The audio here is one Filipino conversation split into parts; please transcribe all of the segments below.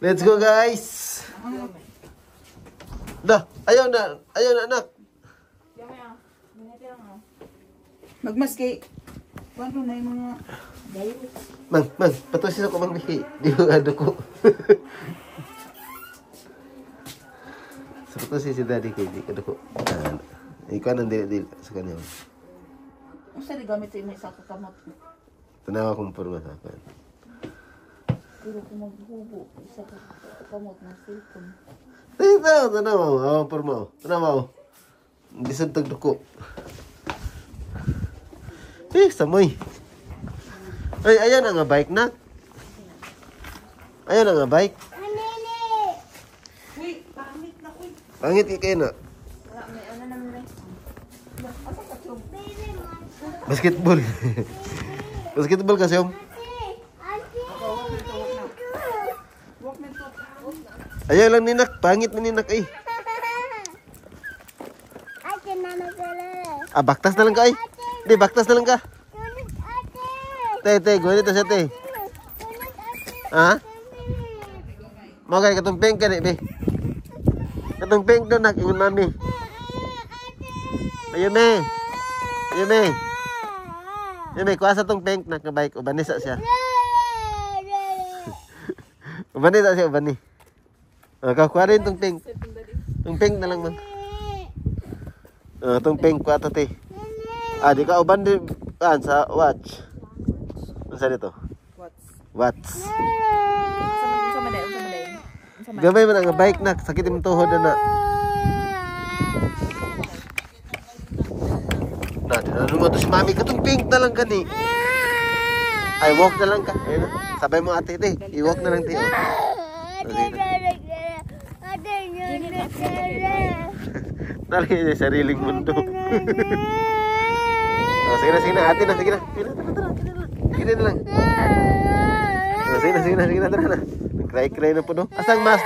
Let's go, guys. Dah, ayaw na anak. Magmaski. Paano na yung mga dayo? Mang, patusin ako mang Miki. Di ko ano ko. Sa patusin si daddy ko, di ko ano ko. Ikaw nang dili sa kanya. Ang sari gamit sa imo sa kakamot. Tanawa kong porma sa akin. Pero kung maghubo, isa ka kakamot ng cellphone. Tanawa mo, awang porma mo. Tanawa mo. Hindi sa tagduko. Samoy. Ay, ayan na nga bike na. Ayan na nga bike. Uy, pangit na uy. Pangit kayo na. May ano naman na. Asa ka chum? Basketball. Basketball kasi yung. Walk na to. Ayaw lang ninak. Pangit na ninak eh. Baktas na lang ka eh. Di, baktas na lang ka. Te, gawin ito siya, te. Ha? Mga kaya katumpeng ka, be. Katumpeng doon, ingon mami. Ayume. Ayume, kuha sa tong peng, nakabike. Ubanisa siya. Ubanisa siya, ubani. Kuha rin tong peng. Tong peng na lang, man. Tong peng, kuha to, te. Di ka uban din sa watch. Ano sa dito? Watch. Gamay man ang bike na, sakit yung tuhod na. Ano mo to si mami, katong pink na lang kani. Ay, walk na lang ka. Ayun, sabay mo ate, te. I-walk na lang, te. Nalagay niya sariling mundo. Sige na, ate na, sige na. Sige na lang. Sige na, tara na. Nag-cry na po, no? Asang mas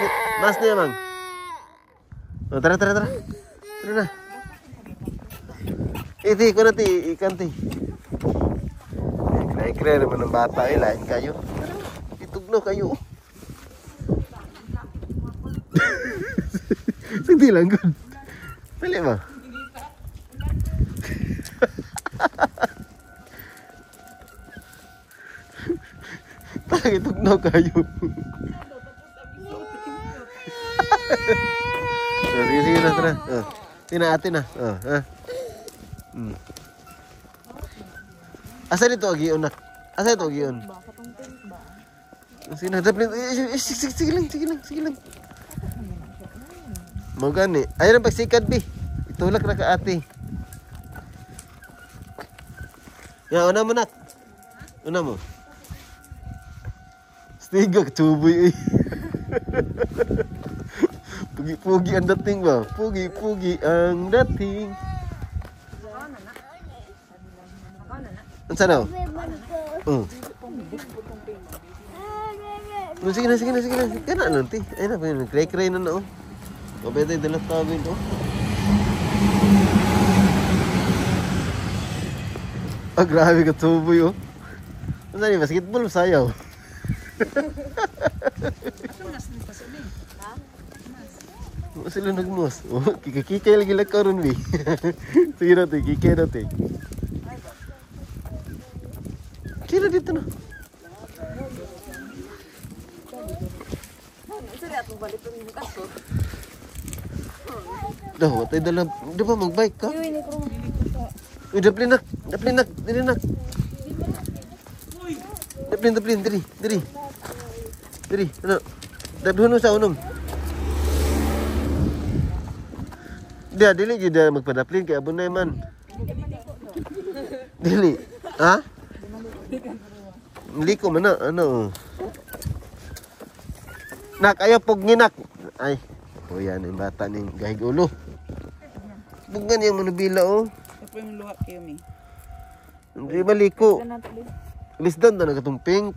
niya, mang? Tara. Tara na. Iti, ko na, ikan, ti. Nag-cry naman ng bata, lain kayo. Itugno kayo. Hindi lang, good. Dali ba? Itugno kayo. Sige na, tara. Ate na. Asa dito agion nak? Asa dito agion? Sige na, sige lang. Mo gani. Ayun ang pagsikad, bi. Itulak na ka ate. Una mo nak. Una mo. Stiga, tuboy eh. Pugi ang dating ba? Pugi ang dating. Ano sana? Sige na. Kana nanti. Ayun na pa yun. Cray na na oh. O pwede dalat tawin oh. Grabe ka tuboy oh. Ano saan yung basketball sayaw? Sila nagmos. Kikikay lagi lang karon bi. Sige natin, kikay natin. Kira dito na. Dah, watay dalam. Di ba mag-bike ka? Uy, daplin nak. Dili nak. Daplin, diri. Ano? Daplin sa unom. Dili jud magpadaplin kay abunay man. Dili. Ha? Liko man na ano. Nak ayo pog nginak. Ay. O yan yung bata ning gahig ulo. Bugan yung manubila oh. Ito yung luha kayo mi. Hindi maliko. Lisdan na katong pink.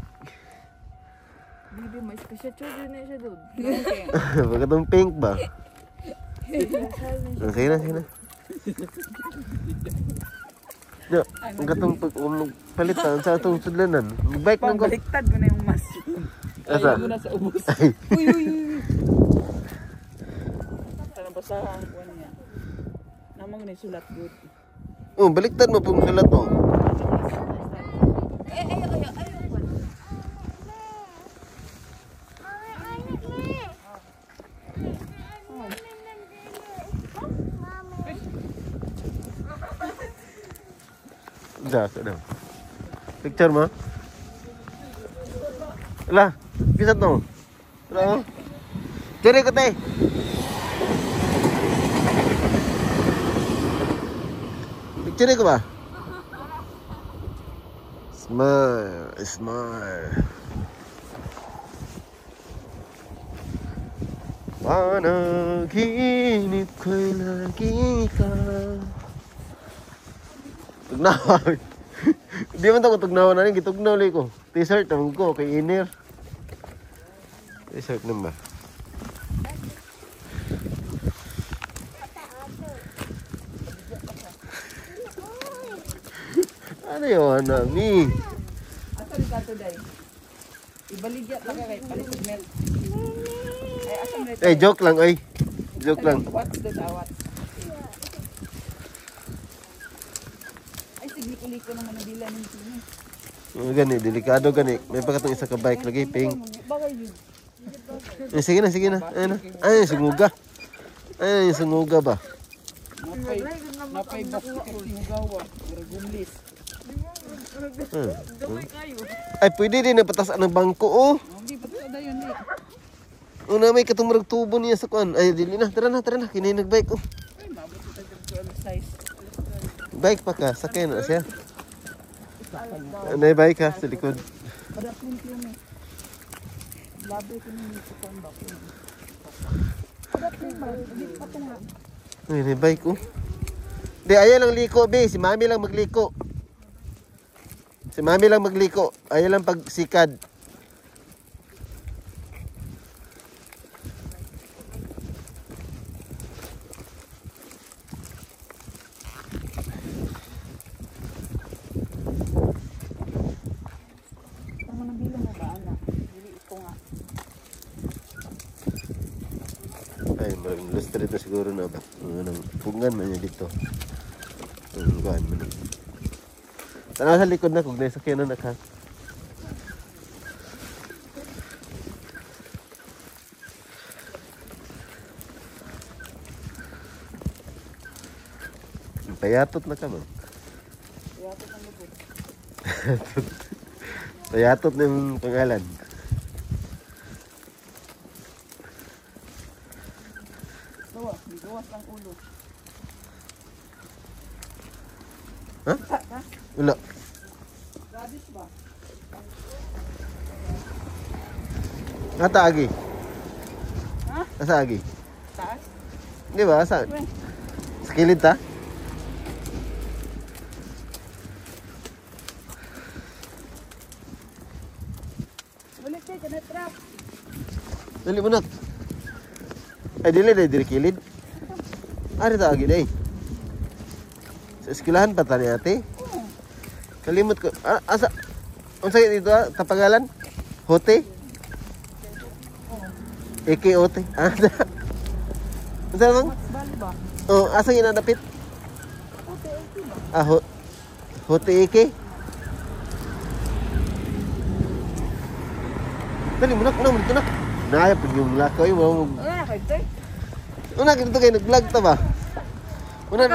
Bibi, may special choice na siya doon. Katong pink ba? Sige na. Yo, ang katong palitan sa atong sudlanan. Bike nang Baliktad ko na yung mas. Asa? Ayaw mo na sa ubos. Ay. Uy, uy, uy. Sana basahan ko niya. Namang na sulat good. Oh, baliktad mo pong sulat mo. Dah. Picture mo? Lah, bisa tu. Berapa? Cari ke teh? Picture ke ba? Smile. Panaginip ko'y lagi ka. Tugnaw. Di man to ko tugnaw na rin. Gitugnaw li ko. T-shirt naman ko. Kay inner. T-shirt naman ba? Ano yun, Nami? Asan ka to, day? Ibaligya pa ka kay palisod mel. Ay, asan na ito? Eh, joke lang, ay. Joke lang. What's the tawat? Ay, sige, kuliko naman ang bilan ng sini. Gani, delikado gani. May pa katong isa ka bike lagi, pink. Bagay yun. Eh, sige na. Ayun na. Ay, sunguga. Ay, sunguga ba? Napay basket yung gawa. Gumlis. Ay, pwede din na patasan ng bangko, oh. Hindi pa ito na yun eh. Una may katumurag tubo niya sa kuan. Ay, dili na. Tara na. Kini nagbike, oh. Ay, mabot ito yung size. Bike pa ka. Sakay na siya. May bike ha, sa likod. Padapin ko yun eh. Labi ko nung ito pa ang bako. Padapin ba? Hindi pa ito nga. Ay, may bike, oh. Di, ayaw lang liko, be. Si mami lang magliko. Ayaw lang pagsikad. Ang manabilang mo ba, anak? Dili ito nga. Ay, maraming illustrate na siguro na ba? Ang pungan man niya dito. Ang kuhan man. Tanaw sa likod na kung naisakyan na naka. Payatot na ka ba? Iyatot ang lubod. Payatot na yung pangalan. Gawas ang ulo. Ha? Wala. Radish ba? Ata agi. Ha? Asa agi? Taas? Di ba? Asa? Sa kilid ta? Balik tayo, kanatrap. Dali mo na. Ay, dili kilid. Ari ta agi day. Sa eskwelahan pa tani ate. Kalimot ko. Asa? Unsa dito tapagalan? Hote? Hote. Unsa bang? Bali ba? Oh, asa ginadapit? Hote Eke. Dali mo na. Naya pag yung lakaw yung Ano kayo tayo? una kita kayo nag-vlog ta ba? Una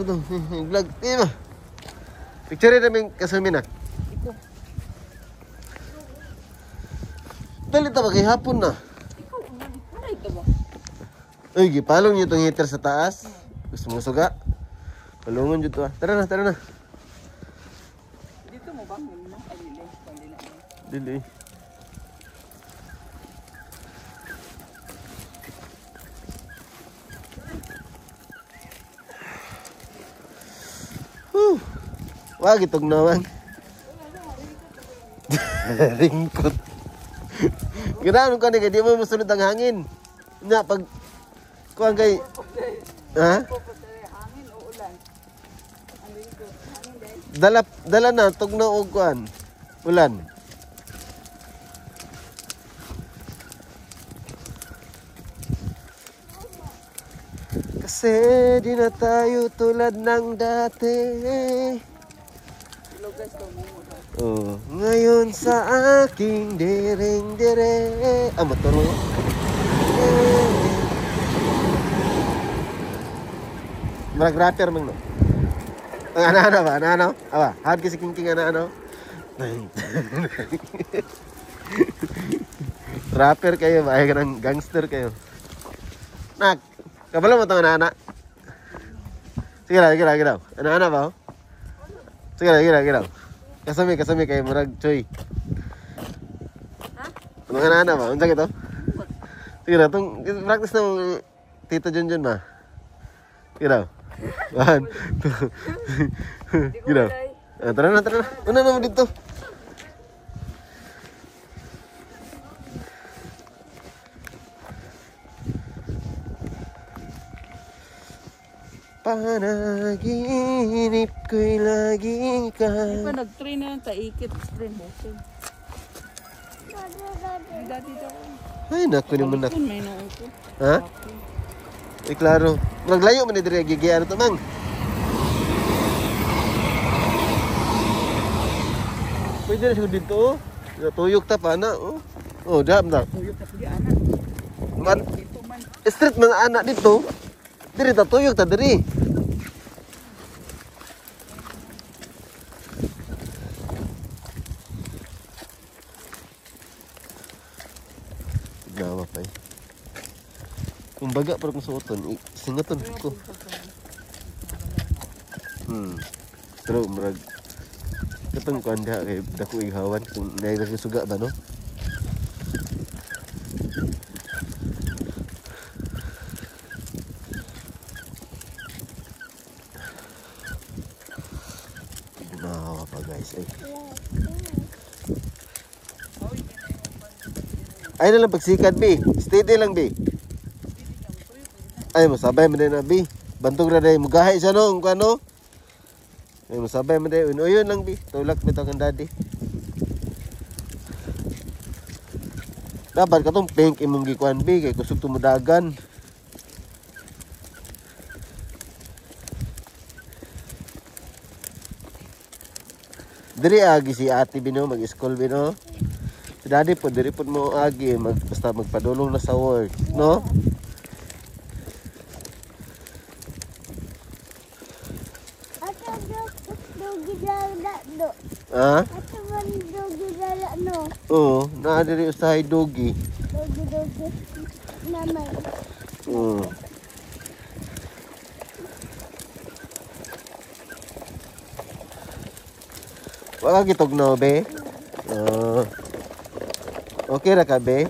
to, vlog. Di ba? Picture namin kasami na. Ito. Dali ta ba kay hapon na? Ikaw, ano ito ba? Uy, gipalong niyo itong heater sa taas. Gusto mo suga? Palungon dito ah. Tara na. Dito mo ba? Palila. Dili. Wag itong naman. Ringkot. Ganaon ka ni kay di mo masunod ang hangin. Nya pag kuan kay ha? Hangin o ulan? Ano ito? Hangin dahil? Dala na tugnaw og kuan. Ulan. Kasi di na tayo tulad ng dati. Hello guys, Oh, ngayon sa aking direng-dire. Ah, motor mo. Marag rapper mang no. Ang ana-ana ba? Ana-ano? Awa, hard kasi king ana-ano. Rapper kayo ba? Ay, ganang gangster kayo. Nak, kabalo mo itong ana-ana? Sige lang, sige lang, sige lang. Ana-ana ba? Sige lang, sige lang, sige lang. Kasami kayo, marag choy. Ha? Anong ana-ana ba? Unsa ito? Sige lang, itong practice ng Tito Junjun ba? Sige lang. 1, 2, sige lang. Tara na, tara na. Una naman dito. Panaginip ko'y lagi ka. Di ba nag-train na yung taikit, train motion. Ay, dati daw. Ay, naku naman nak. May noon ko. Ha? Eh, klaro. Maglayo man ni dire gigiyan to mang. Pwede na siguro dito. Oh. Tuyok ta pa na. Oh, oh dam na. Tuyok na pagi anak. Man, Dito man. street mga anak dito. Diri ta tuyok ta diri. Gawa pa eh. Kumbaga pero kung suoton, singaton ko. Pero marag katong kuan diha kay dako ighawan kung naay suga ba no? Ginawa pa guys eh. Ay na lang pagsikat B. Steady lang B. Ay masabay mo din na B. Bantog na day mugahay siya no kung ano. Ay masabay mo din. Uyon lang B. Tulak bitaw kang daddy. Dapat katong pink imong gikuan B kay kusog tumudagan. Diri agi si Ate Bino mag-school Bino. Si Daddy po diri po mo agi basta magpadulong na sa work, no? Ha? Oo, naa diri usahay dogi. Oo. Wala kitog no, be? Okay ra ka, be?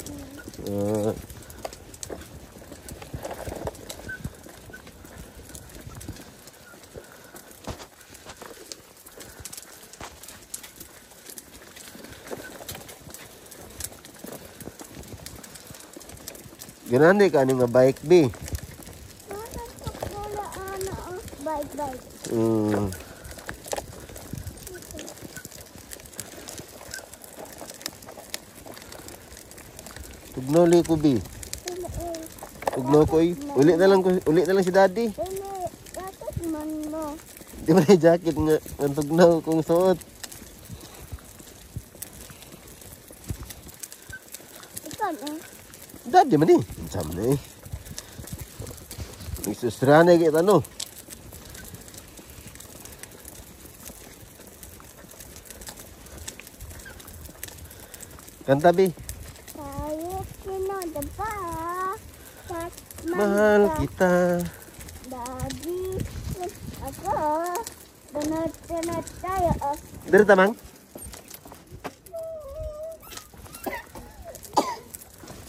Ganani ka nga bike, be? Bike. Tugnoli ko, be. Tugno ko, eh. Uli na lang si Daddy. Di ba na jacket nga ang tugnaw kong suot? Daddy man eh. Sama na eh. Nagsusrana kita no. Kanta, be. Mahal kita. Daddy, ako. Donat tayo. Dari tamang?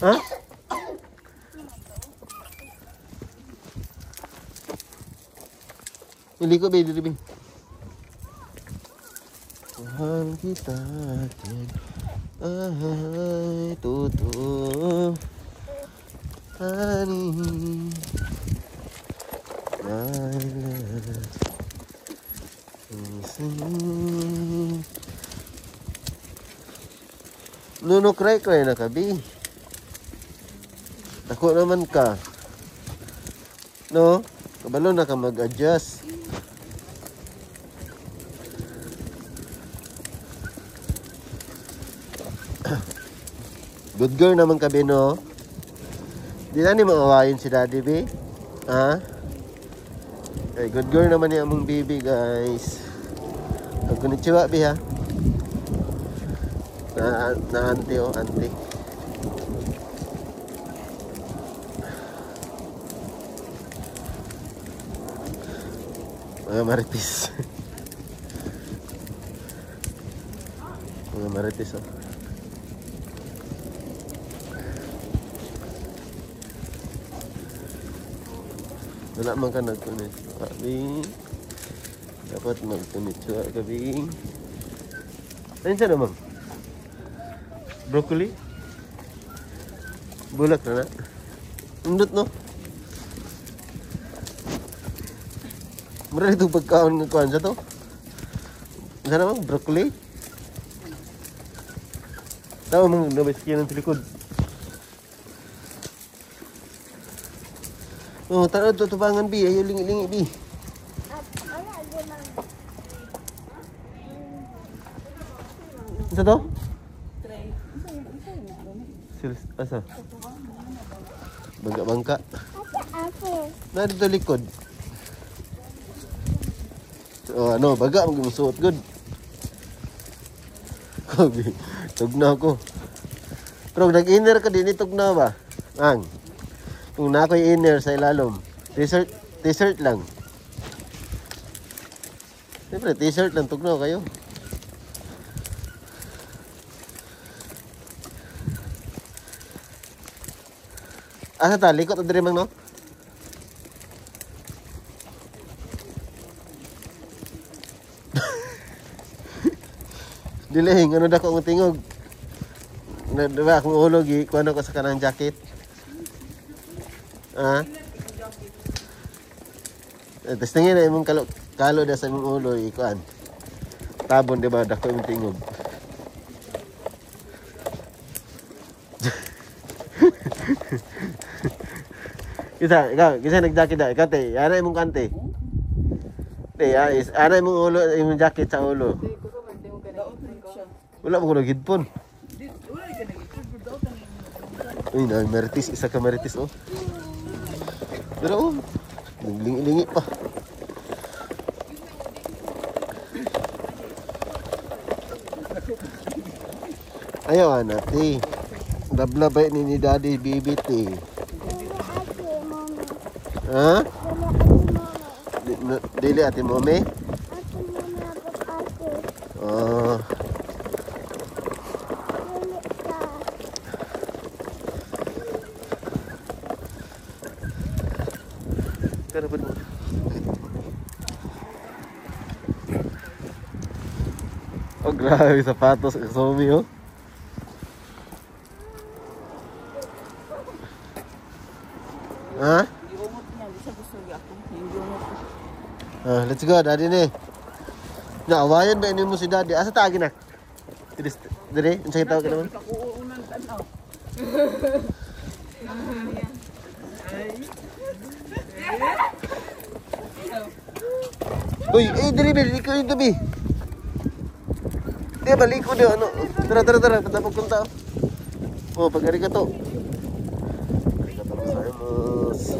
Hah? Ili ko, be, diri, be. Mahal kita, ay, tutu, honey, my love, Nuno cry na ka, be. Ako naman ka. No? Kabalo na ka mag-adjust. Good girl naman kabi, no? Di na ni maawayin si Daddy, be? Ha? Okay, good girl naman ni among baby, guys. Konnichiwa, be, ha? Na auntie, oh, auntie. Mga maritis. Mga maritis, oh. Wala man ka nagkunit. Kabing. Dapat magkunit siya, kabing. Ayun siya naman. Broccoli. Bulak na na. Undot, no? Mura ito pagkaon ng kuhan sa to. Isa naman, broccoli. Tama mong nabaskin ng silikod. Oh, tara to tubangan, bi. Ayaw lingi-lingi, bi. Isa to? Asa? Bangka-bangka. Na dito likod. Oh, ano, baga magmusuot good. Kobi, tugnaw ko. Pero nag-inner ka din, itugnaw ba? Ang. Kung na ako'y inner sa ilalom. T-shirt lang. Siyempre, t-shirt lang, tugnaw kayo. Asa ta, likot o dirimang, no? Dilihing, ano dako ang tingog? Diba akong ulog, kuha ko sa kanang jacket. Ah? Tapos tingin na imong kalo na sa imong ulo, ikuan. Tabon, diba? Dako yung tingog. Kisa nag-jacket na. Ikaw, te, ana imong kante. Te, ana imong ulo, imong jacket sa ulo. Wala mo ko nag-headphone. Uy, maritis. Isa ka maritis, oh. Pero, oh, naglingi-lingi pa. Ayaw, anak, te. Lablabay ni Daddy, baby, te. Ha? Dili ate mome? Oh. Pero pun. Oh, grabe sapatos ng Somi, oh. Ha? Let's go, Daddy ni. Naawayan ba ini mo si Daddy? Asa taagi na? Dire, unsa kita ka naman? Uy, dire ikaw yung tabi. Di balik ko ano. Tara, punta pagpunta. Oh, pag-ari ka to. Arigatou gozaimasu.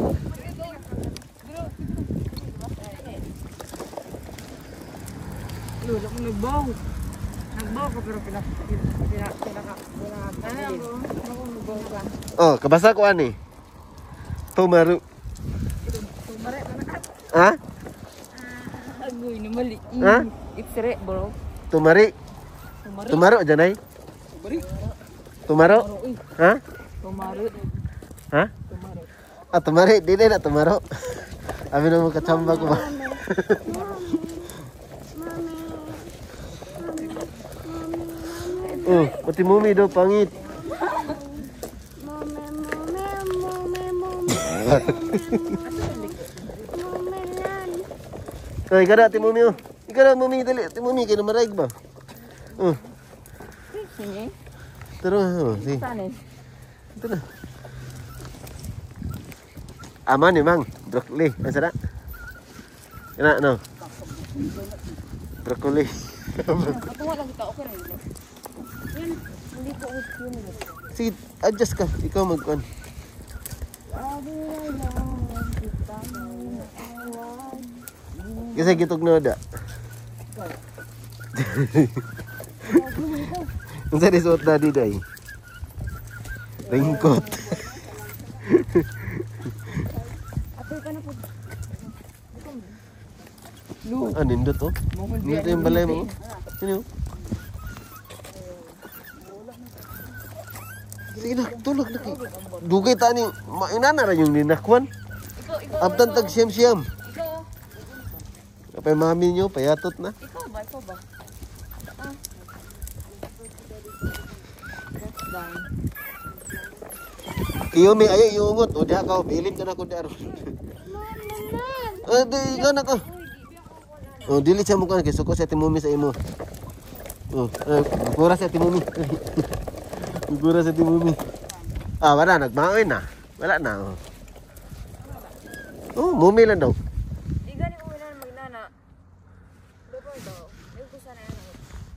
Lulok nagbaw. Nagbaw ko pero pinaka. Oh, kabasa ko ani. Tumaru. Ha? Agoy na mali. Ha? Ipsere bro. Tumari. Tumaro janay. Tumaro. Ha? Tumaru. Ha? Ah, tumari, dili na tumaro. Abi na mo kachamba ko ba? Oh, pati mumi daw pangit. Oh, ikara ati mumi oh. Ikara mumi dali, ati mumi kay namaraig ba? Oh. Sige. Tara, oh, si. Saan eh? Tara. Aman ni mang, broccoli. Asa na? Ina, no? Broccoli. Katuwa lang kita, okay na yun. Yan, hindi ko yun. Sige, adjust ka. Ikaw mag-on. Kasi gitog na da. Ang sa suot na di day. Raincoat. Apoy ka na po. Ah, nindot oh. Nindot yung balay mo. Sino? Sige na, tulog na kayo. Dugay ta ni, mainana na yung ninakwan. Abtan tag siyam-siyam. Ikaw. Kapay mami nyo, payatot na. Ikaw ba? Ikaw ba? Kiyomi, ayaw iungot. O diha ka, bilin ka na ko diha. Di, ikaw na ko. O, dili siya mukha. Kisuko sa timumi sa imo. O, gugura sa timumi. Gugura sa timumi. Ah, wala, nagmaoy na. Wala na. Oh, mumi lang daw. Di gani mo na magnana. Doon daw. Yung kusa na yan.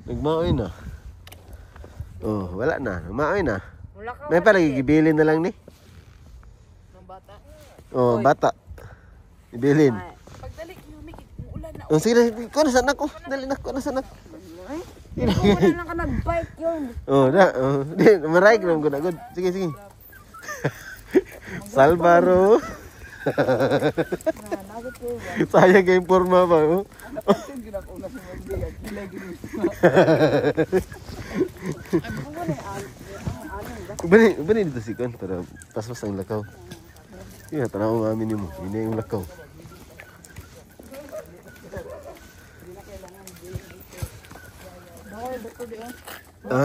Nagmaoy na. Oh, wala na. Nagmaoy na. Wala ka. May pala, gibilin na lang ni. Ng bata. Oh, bata. Ibilin. Pagdali, lumikit. Ulan na. Oh, sige, ikaw na sana ko. Dali na ko na sana. Wala lang ka nag-bike yun. Oh, na. Oh, di, maray ko na good. Sige, sige. Salvaro. Sayang kay forma ba? Oh. Bani dito si Kon para paspas ang lakaw. Iya, tanaw ng amin mo. Ini yung lakaw. Ha?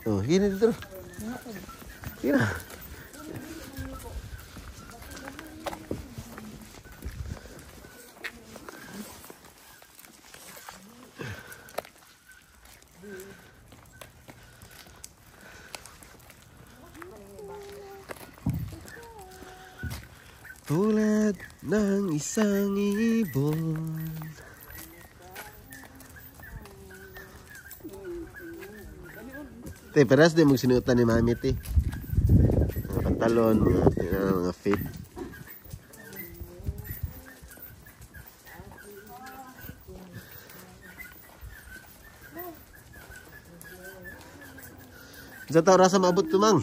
Oh, gini dito. Gina. Tulad ng isang ibon. Te, peras din mong sinuotan ni Mami, te. Mga pantalon, mga fit. Sa tao rasa maabot tumang.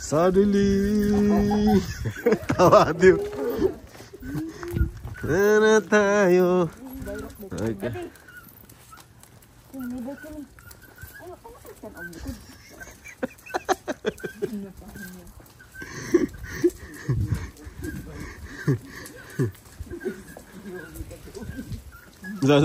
Suddenly, tawadim. Na tayo. Okay. Za.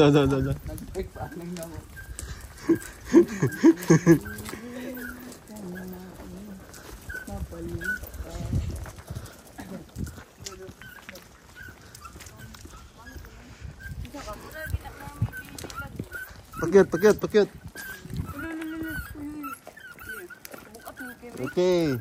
Pakyut. Okay.